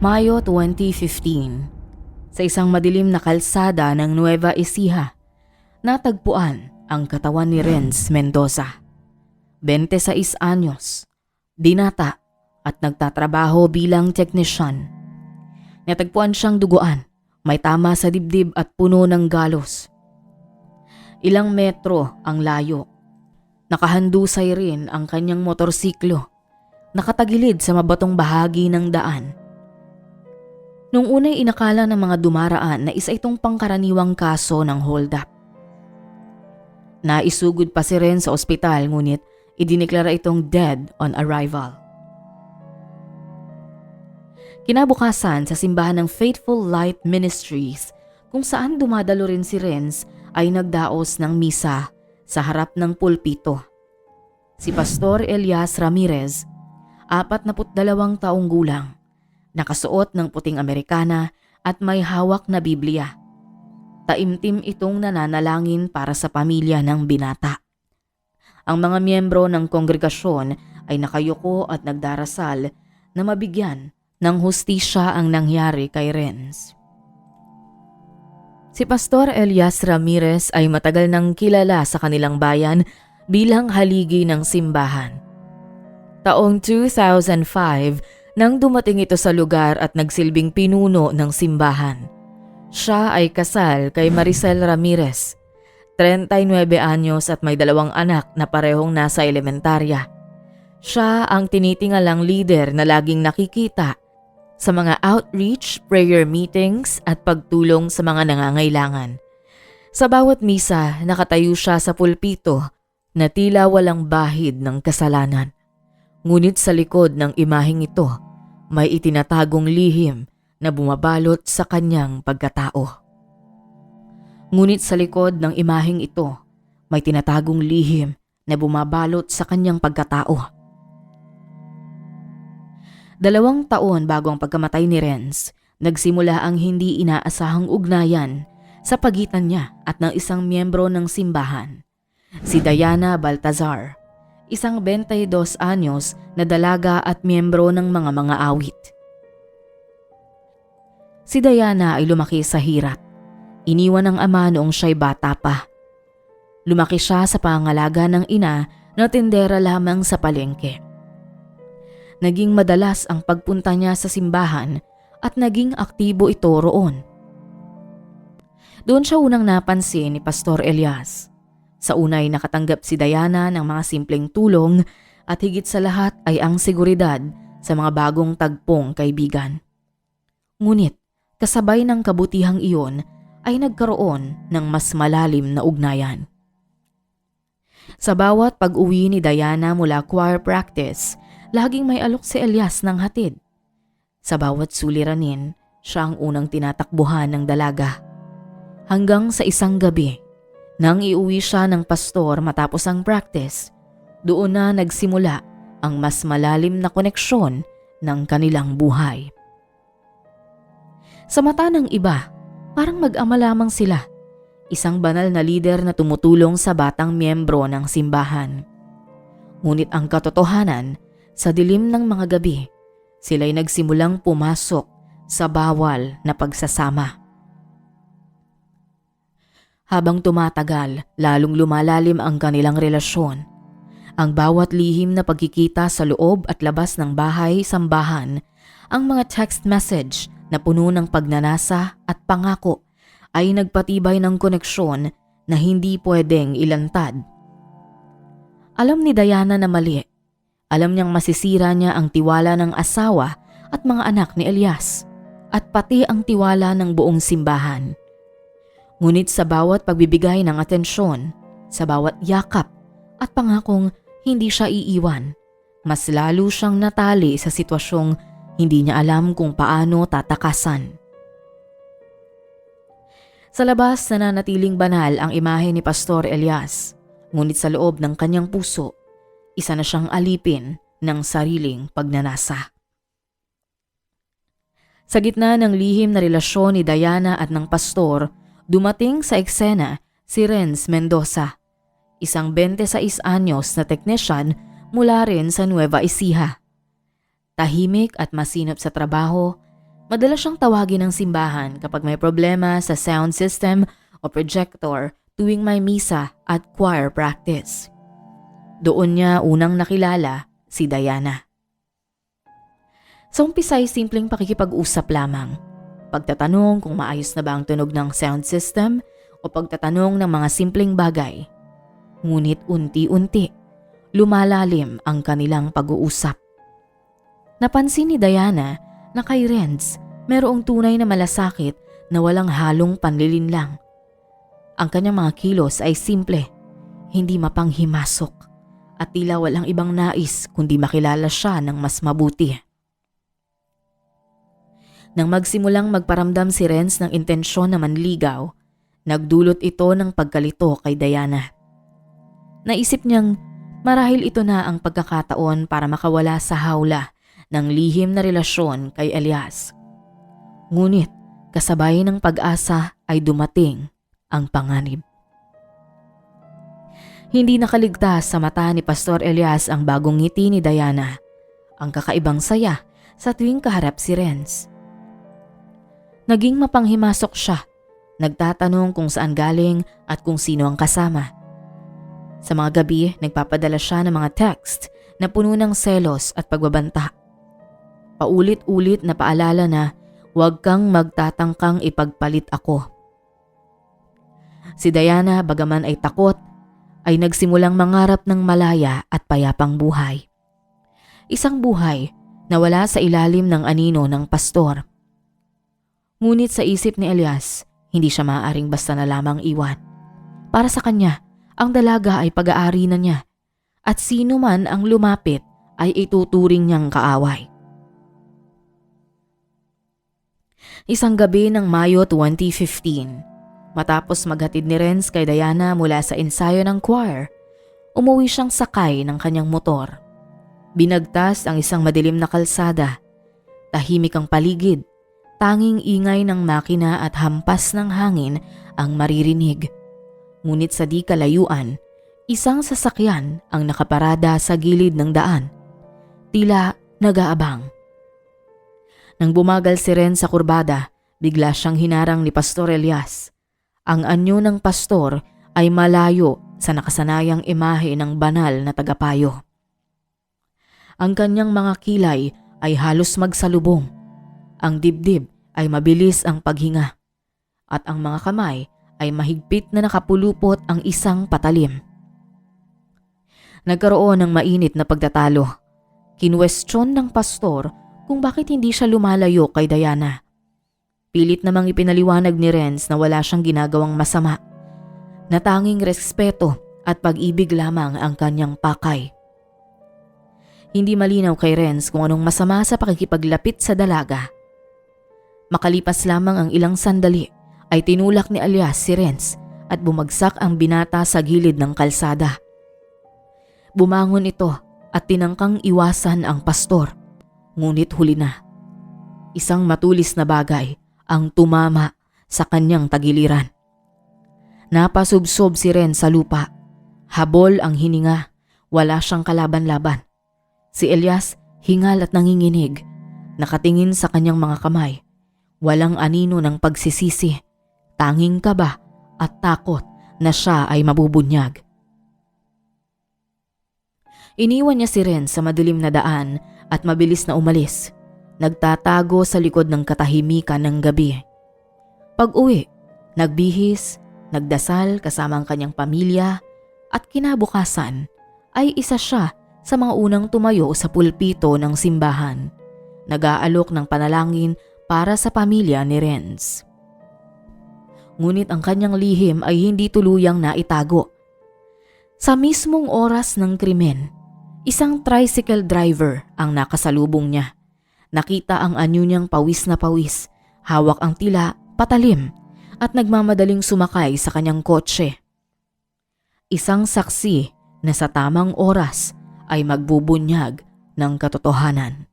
Mayo 2015, sa isang madilim na kalsada ng Nueva Ecija, natagpuan ang katawan ni Renz Mendoza. 26 anyos, binata at nagtatrabaho bilang teknisyan. Natagpuan siyang duguan, may tama sa dibdib at puno ng galos. Ilang metro ang layo. Nakahandusay rin ang kanyang motorsiklo, nakatagilid sa mabatong bahagi ng daan. Nung una'y inakala ng mga dumaraan na isa itong pangkaraniwang kaso ng hold-up. Naisugod pa si Renz sa ospital ngunit idineklara itong dead on arrival. Kinabukasan sa simbahan ng Faithful Light Ministries kung saan dumadalo rin si Renz ay nagdaos ng misa sa harap ng pulpito. Si Pastor Elias Ramirez, 42 taong gulang, nakasuot ng puting Amerikana at may hawak na Biblia. Taimtim itong nananalangin para sa pamilya ng binata. Ang mga miyembro ng kongregasyon ay nakayuko at nagdarasal na mabigyan ng hustisya ang nangyari kay Renz. Si Pastor Elias Ramirez ay matagal nang kilala sa kanilang bayan bilang haligi ng simbahan. Taong 2005 nang dumating ito sa lugar at nagsilbing pinuno ng simbahan. Siya ay kasal kay Maricel Ramirez, 39 anyos at may 2 anak na parehong nasa elementarya. Siya ang tinitingalang leader na laging nakikita sa mga outreach, prayer meetings at pagtulong sa mga nangangailangan. Sa bawat misa, nakatayo siya sa pulpito na tila walang bahid ng kasalanan. Ngunit sa likod ng imaheng ito, may itinatagong lihim na bumabalot sa kanyang pagkatao. Ngunit sa likod ng imaheng ito, may tinatagong lihim na bumabalot sa kanyang pagkatao. 2 taon bago ang pagkamatay ni Renz, nagsimula ang hindi inaasahang ugnayan sa pagitan niya at ng isang miyembro ng simbahan, si Diana Baltazar, isang 22 anyos na dalaga at miyembro ng mga awit. Si Diana ay lumaki sa hirap. Iniwan ng ama noong siya'y bata pa. Lumaki siya sa pangangalaga ng ina na tindera lamang sa palengke. Naging madalas ang pagpunta niya sa simbahan at naging aktibo ito roon. Doon siya unang napansin ni Pastor Elias. Sa unay nakatanggap si Diana ng mga simpleng tulong at higit sa lahat ay ang seguridad sa mga bagong tagpong kaibigan. Ngunit kasabay ng kabutihang iyon ay nagkaroon ng mas malalim na ugnayan. Sa bawat pag-uwi ni Diana mula choir practice, laging may alok si Elias ng hatid. Sa bawat suliranin, siya ang unang tinatakbuhan ng dalaga. Hanggang sa isang gabi, nang iuwi siya ng pastor matapos ang practice, doon na nagsimula ang mas malalim na koneksyon ng kanilang buhay. Sa mata ng iba, parang mag-ama lamang sila. Isang banal na lider na tumutulong sa batang miyembro ng simbahan. Ngunit ang katotohanan, sa dilim ng mga gabi, sila'y nagsimulang pumasok sa bawal na pagsasama. Habang tumatagal, lalong lumalalim ang kanilang relasyon. Ang bawat lihim na pagkikita sa loob at labas ng bahay-sambahan, ang mga text message na puno ng pagnanasa at pangako ay nagpatibay ng koneksyon na hindi pwedeng ilantad. Alam ni Diana na mali. Alam niyang masisira niya ang tiwala ng asawa at mga anak ni Elias at pati ang tiwala ng buong simbahan. Ngunit sa bawat pagbibigay ng atensyon, sa bawat yakap at pangakong hindi siya iiwan, mas lalo siyang natali sa sitwasyong hindi niya alam kung paano tatakasan. Sa labas, nananatiling banal ang imahe ni Pastor Elias, ngunit sa loob ng kanyang puso, isa na siyang alipin ng sariling pagnanasa. Sa gitna ng lihim na relasyon ni Diana at ng pastor, dumating sa eksena si Renz Mendoza, isang 26 anyos na teknisyan mula rin sa Nueva Ecija. Tahimik at masinop sa trabaho, Madalas siyang tawagin ng simbahan kapag may problema sa sound system o projector tuwing may misa at choir practice. Doon niya unang nakilala si Diana. Sa umpisa ay simpleng pakikipag-usap lamang. Pagtatanong kung maayos na ba ang tunog ng sound system o pagtatanong ng mga simpleng bagay. Ngunit unti-unti, lumalalim ang kanilang pag-uusap. Napansin ni Diana na kay Renz merong tunay na malasakit na walang halong panlilinlang. Ang kanyang mga kilos ay simple, hindi mapanghimasok at tila walang ibang nais kundi makilala siya ng mas mabuti. Nang magsimulang magparamdam si Renz ng intensyon na manligaw, nagdulot ito ng pagkalito kay Diana. Naisip niyang marahil ito na ang pagkakataon para makawala sa hawla ng lihim na relasyon kay Elias. Ngunit kasabay ng pag-asa ay dumating ang panganib. Hindi nakaligtas sa mata ni Pastor Elias ang bagong ngiti ni Diana, ang kakaibang saya sa tuwing kaharap si Renz. Naging mapanghimasok siya, nagtatanong kung saan galing at kung sino ang kasama. Sa mga gabi, nagpapadala siya ng mga text na puno ng selos at pagbabanta. Paulit-ulit na paalala na huwag kang magtatangkang ipagpalit ako. Si Diana, bagaman ay takot, ay nagsimulang mangarap ng malaya at payapang buhay. Isang buhay na wala sa ilalim ng anino ng pastor. Ngunit sa isip ni Elias, hindi siya maaaring basta na lamang iwan. Para sa kanya, ang dalaga ay pag-aari na niya at sino man ang lumapit ay ituturing niyang kaaway. Isang gabi ng Mayo 2015, matapos maghatid ni Renz kay Diana mula sa ensayo ng choir, umuwi siyang sakay ng kanyang motor. Binagtas ang isang madilim na kalsada. Tahimik ang paligid. Tanging ingay ng makina at hampas ng hangin ang maririnig. Ngunit sa di kalayuan, isang sasakyan ang nakaparada sa gilid ng daan. Tila nag-aabang. Nang bumagal si Ren sa kurbada, bigla siyang hinarang ni Pastor Elias. Ang anyo ng pastor ay malayo sa nakasanayang imahe ng banal na tagapayo. Ang kanyang mga kilay ay halos magsalubong. Ang dibdib ay mabilis ang paghinga at ang mga kamay ay mahigpit na nakapulupot ang isang patalim. Nagkaroon ng mainit na pagtatalo. Kinwestiyon ng pastor kung bakit hindi siya lumalayo kay Diana. Pilit namang ipinaliwanag ni Renz na wala siyang ginagawang masama, na tanging respeto at pag-ibig lamang ang kanyang pakay. Hindi malinaw kay Renz kung anong masama sa pakikipaglapit sa dalaga. Makalipas lamang ang ilang sandali ay tinulak ni Elias si Renz at bumagsak ang binata sa gilid ng kalsada. Bumangon ito at tinangkang iwasan ang pastor, ngunit huli na. Isang matulis na bagay ang tumama sa kanyang tagiliran. Napasubsob si Renz sa lupa. Habol ang hininga, wala siyang kalaban-laban. Si Elias hingal at nanginginig, nakatingin sa kanyang mga kamay. Walang anino ng pagsisisi, tanging kaba at takot na siya ay mabubunyag. Iniwan niya si Ren sa madilim na daan at mabilis na umalis. Nagtatago sa likod ng katahimikan ng gabi. Pag-uwi, nagbihis, nagdasal kasama ang kanyang pamilya at kinabukasan ay isa siya sa mga unang tumayo sa pulpito ng simbahan. Nag-aalok ng panalangin para sa pamilya ni Renz. Ngunit ang kanyang lihim ay hindi tuluyang naitago. Sa mismong oras ng krimen, isang tricycle driver ang nakasalubong niya. Nakita ang anyo niyang pawis na pawis, hawak ang tila, patalim, at nagmamadaling sumakay sa kanyang kotse. Isang saksi na sa tamang oras ay magbubunyag ng katotohanan.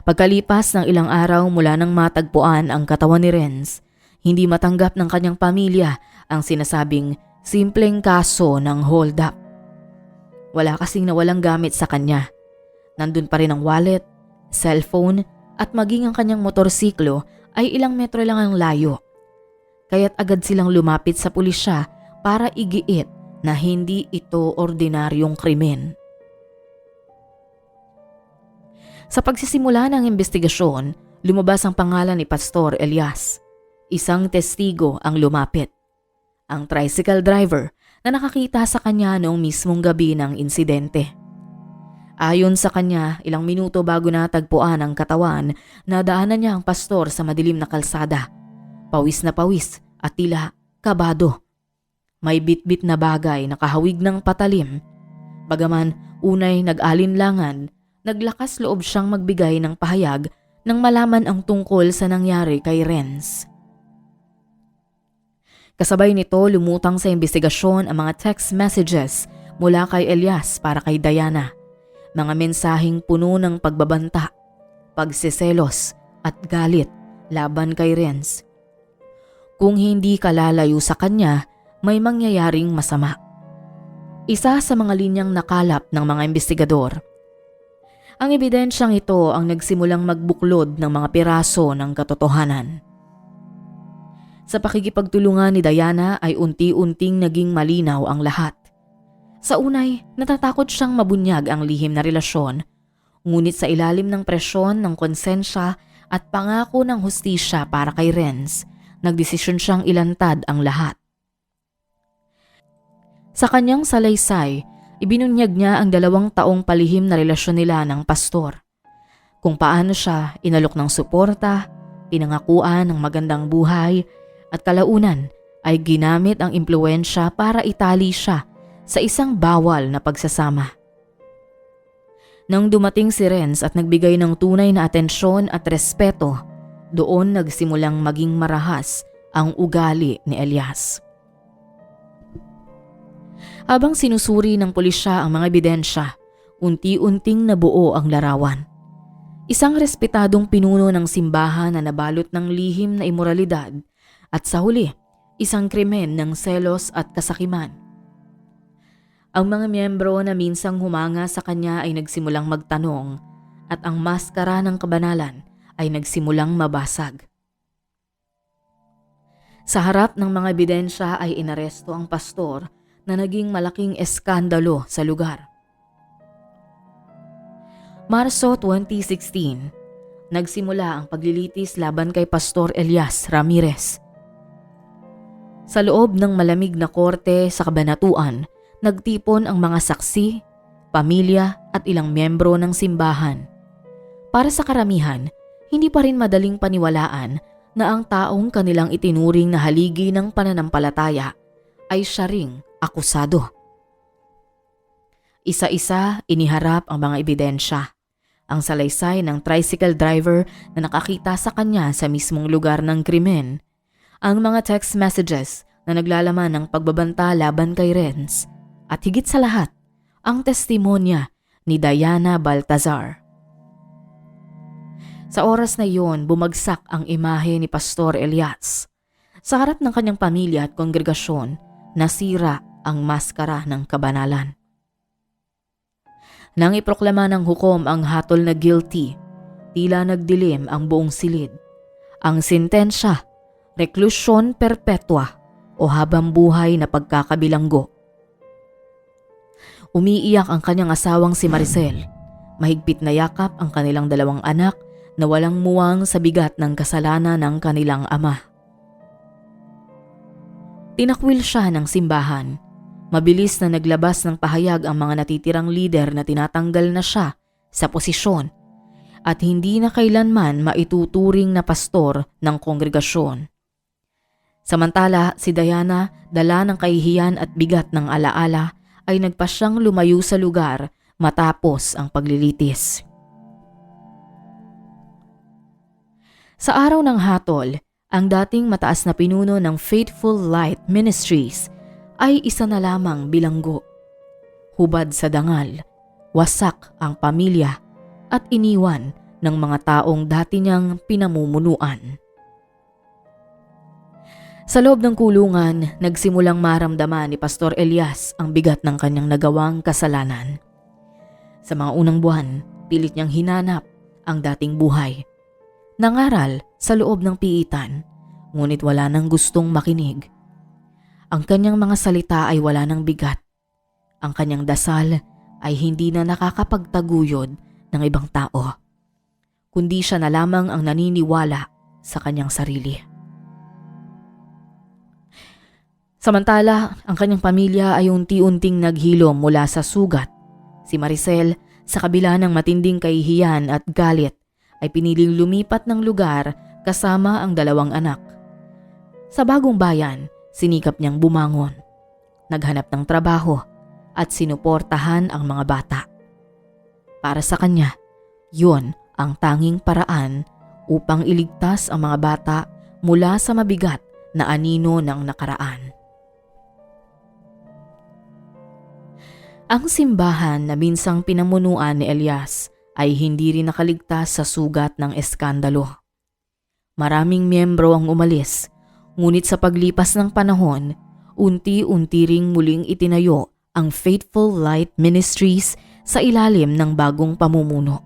Pagkalipas ng ilang araw mula nang matagpuan ang katawan ni Renz, hindi matanggap ng kanyang pamilya ang sinasabing simpleng kaso ng hold-up. Wala kasing nawalang gamit sa kanya. Nandun pa rin ang wallet, cellphone at maging ang kanyang motorsiklo ay ilang metro lang ang layo. Kaya't agad silang lumapit sa pulisya para igiit na hindi ito ordinaryong krimen. Sa pagsisimula ng investigasyon, lumabas ang pangalan ni Pastor Elias. Isang testigo ang lumapit. Ang tricycle driver na nakakita sa kanya noong mismong gabi ng insidente. Ayon sa kanya, ilang minuto bago natagpuan ang katawan, nadaanan niya ang pastor sa madilim na kalsada. Pawis na pawis at tila kabado. May bitbit na bagay na kahawig ng patalim. Bagaman unay nag-alinlangan, naglakas loob siyang magbigay ng pahayag nang malaman ang tungkol sa nangyari kay Renz. Kasabay nito, lumutang sa investigasyon ang mga text messages mula kay Elias para kay Diana. Mga mensaheng puno ng pagbabanta, pagsiselos at galit laban kay Renz. Kung hindi ka lalayo sa kanya, may mangyayaring masama. Isa sa mga linyang nakalap ng mga investigador. Ang ebidensyang ito ang nagsimulang magbuklod ng mga piraso ng katotohanan. Sa pakikipagtulungan ni Diana ay unti-unting naging malinaw ang lahat. Sa unay, natatakot siyang mabunyag ang lihim na relasyon, ngunit sa ilalim ng presyon ng konsensya at pangako ng hustisya para kay Renz, nagdesisyon siyang ilantad ang lahat. Sa kanyang salaysay, ibinunyag niya ang 2 taong palihim na relasyon nila ng pastor. Kung paano siya inalok ng suporta, pinangakuan ng magandang buhay, at kalaunan ay ginamit ang impluwensya para itali siya sa isang bawal na pagsasama. Nang dumating si Renz at nagbigay ng tunay na atensyon at respeto, doon nagsimulang maging marahas ang ugali ni Elias. Habang sinusuri ng pulisya ang mga ebidensya, unti-unting nabuo ang larawan. Isang respetadong pinuno ng simbahan na nabalot ng lihim na imoralidad at sa huli, isang krimen ng selos at kasakiman. Ang mga miyembro na minsang humanga sa kanya ay nagsimulang magtanong at ang maskara ng kabanalan ay nagsimulang mabasag. Sa harap ng mga ebidensya ay inaresto ang pastor na naging malaking eskandalo sa lugar. Marso 2016, nagsimula ang paglilitis laban kay Pastor Elias Ramirez. Sa loob ng malamig na korte sa kabanatuan, nagtipon ang mga saksi, pamilya at ilang miyembro ng simbahan. Para sa karamihan, hindi pa rin madaling paniwalaan na ang taong kanilang itinuring na haligi ng pananampalataya ay siya ring akusado. Isa-isa iniharap ang mga ebidensya. Ang salaysay ng tricycle driver na nakakita sa kanya sa mismong lugar ng krimen. Ang mga text messages na naglalaman ng pagbabanta laban kay Renz. At higit sa lahat, ang testimonya ni Diana Baltazar. Sa oras na iyon, bumagsak ang imahe ni Pastor Elias. Sa harap ng kanyang pamilya at kongregasyon, nasira ang maskara ng kabanalan. Nang iproklama ng hukom ang hatol na guilty, tila nagdilim ang buong silid. Ang sentensya, reklusyon perpetua o habang buhay na pagkakabilanggo. Umiiyak ang kanyang asawang si Maricel. Mahigpit na yakap ang kanilang 2 anak na walang muwang sa bigat ng kasalanan ng kanilang ama. Tinakwil siya ng simbahan. Mabilis na naglabas ng pahayag ang mga natitirang lider na tinatanggal na siya sa posisyon at hindi na kailanman maituturing na pastor ng kongregasyon. Samantala, si Diana, dala ng kahihiyan at bigat ng alaala, ay nagpasyang lumayo sa lugar matapos ang paglilitis. Sa araw ng hatol, ang dating mataas na pinuno ng Faithful Light Ministries ay isa na lamang bilanggo. Hubad sa dangal, wasak ang pamilya at iniwan ng mga taong dati niyang pinamumunuan. Sa loob ng kulungan, nagsimulang maramdaman ni Pastor Elias ang bigat ng kanyang nagawang kasalanan. Sa mga unang buwan, pilit niyang hinanap ang dating buhay. Nangaral sa loob ng piitan, ngunit wala nang gustong makinig. Ang kanyang mga salita ay wala nang bigat. Ang kanyang dasal ay hindi na nakakapagtaguyod ng ibang tao, kundi siya na lamang ang naniniwala sa kanyang sarili. Samantala, ang kanyang pamilya ay unti-unting naghilom mula sa sugat. Si Maricel, sa kabila ng matinding kahihiyan at galit, ay piniling lumipat ng lugar kasama ang 2 anak. Sa bagong bayan, sinikap niyang bumangon, naghanap ng trabaho at sinuportahan ang mga bata. Para sa kanya, yun ang tanging paraan upang iligtas ang mga bata mula sa mabigat na anino ng nakaraan. Ang simbahan na minsang pinamunuan ni Elias ay hindi rin nakaligtas sa sugat ng eskandalo. Maraming miyembro ang umalis, ngunit sa paglipas ng panahon, unti-unti ring muling itinayo ang Faithful Light Ministries sa ilalim ng bagong pamumuno.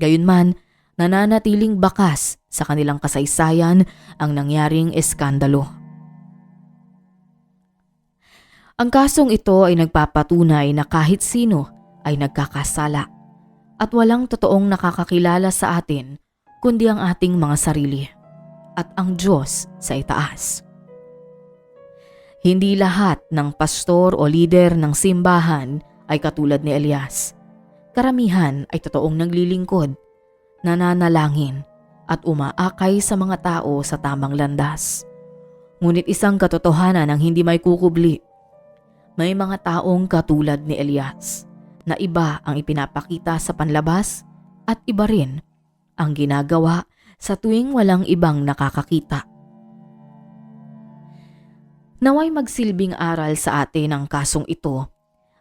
Gayunman, nananatiling bakas sa kanilang kasaysayan ang nangyaring eskandalo. Ang kasong ito ay nagpapatunay na kahit sino ay nagkakasala at walang totoong nakakakilala sa atin kundi ang ating mga sarili at ang Diyos sa itaas. Hindi lahat ng pastor o lider ng simbahan ay katulad ni Elias. Karamihan ay totoong naglilingkod, nananalangin at umaakay sa mga tao sa tamang landas. Ngunit isang katotohanan ang hindi may kukubli. May mga taong katulad ni Elias na iba ang ipinapakita sa panlabas at iba rin ang ginagawa sa tuwing walang ibang nakakakita. Naway magsilbing aral sa atin ang kasong ito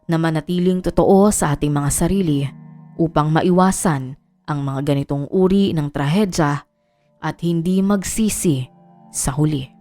na manatiling totoo sa ating mga sarili upang maiwasan ang mga ganitong uri ng trahedya at hindi magsisi sa huli.